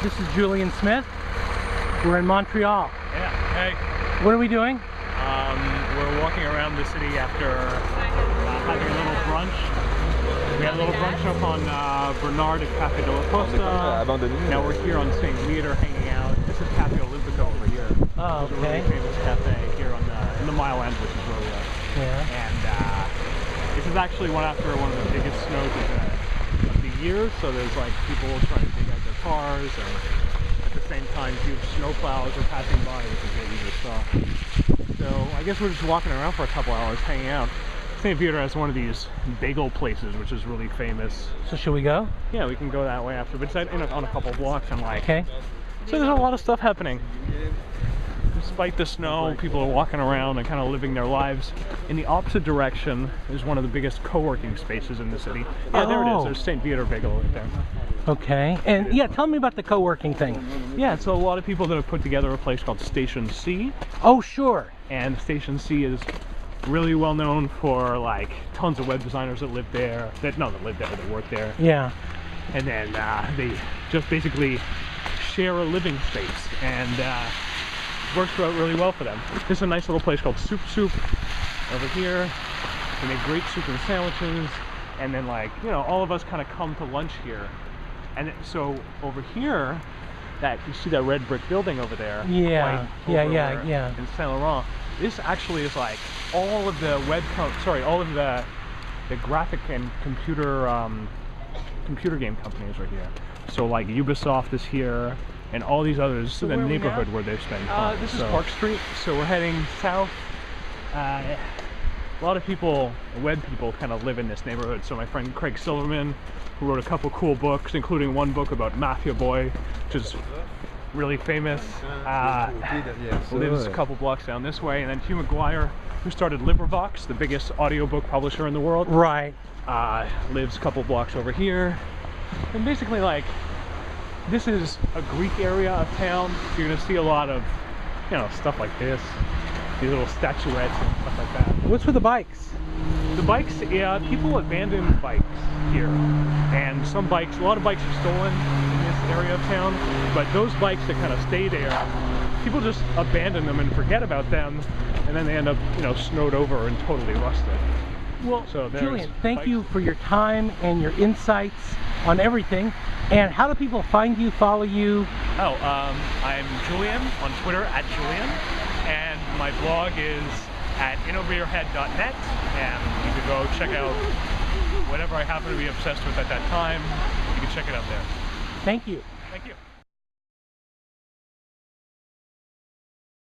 This is Julien Smith. We're in Montreal. Yeah, hey. What are we doing? We're walking around the city after having a little brunch. We had a little brunch up on Bernard at Café de la Costa. Now we're here on St. Leader hanging out. This is Café Olympico over here. Oh, It's a okay. really famous cafe here on in the Mile End, which is where we are. Yeah. And this is actually one of the biggest snows of the year, so there's like people trying to dig out their cars, and at the same time huge snow plows are passing by, which is what you just saw. So I guess we're just walking around for a couple hours hanging out. St. Peter has one of these bagel places, which is really famous. So should we go? Yeah, we can go that way after, but it's on a couple of blocks, and like, Okay. so there's a lot of stuff happening. Despite the snow, people are walking around and kind of living their lives. In the opposite direction is one of the biggest co-working spaces in the city. Yeah, there it is. There's St. Peter Bagel right there. Okay. And yeah, tell me about the co-working thing. Yeah, so a lot of people that have put together a place called Station C. Oh, sure. And Station C is really well known for like tons of web designers that live there. That work there. Yeah. And then they just basically share a living space, and works out really well for them. This is a nice little place called Soup over here. They make great soup and sandwiches, and then like, you know, all of us kind of come to lunch here. And so over here, you see that red brick building over there? Yeah, yeah. In Saint Laurent. This actually is like all of the all of the graphic and computer game companies right here. So like Ubisoft is here, and all these others, So the where are we neighborhood now? where they spend time. This is Park Street, so we're heading south. A lot of people, web people, kind of live in this neighborhood. So my friend Craig Silverman, who wrote a couple cool books, including one book about Mafia Boy, which is really famous, lives a couple blocks down this way. And then Hugh McGuire, who started LibriVox, the biggest audiobook publisher in the world, Right. lives a couple blocks over here. And basically, like, this is a Greek area of town. You're gonna see a lot of, you know, stuff like this, these little statuettes and stuff like that. What's with the bikes? The bikes, yeah, people abandon bikes here, and a lot of bikes are stolen in this area of town, but those bikes that kind of stay there, people just abandon them and forget about them, and then they end up, you know, snowed over and totally rusted. Well, So Julien, thank you for your time and your insights on everything. And how do people find you, follow you? Oh, I'm Julien on Twitter @Julien, and my blog is at innovatorhead.net, and you can go check out whatever I happen to be obsessed with at that time. You can check it out there. Thank you. Thank you.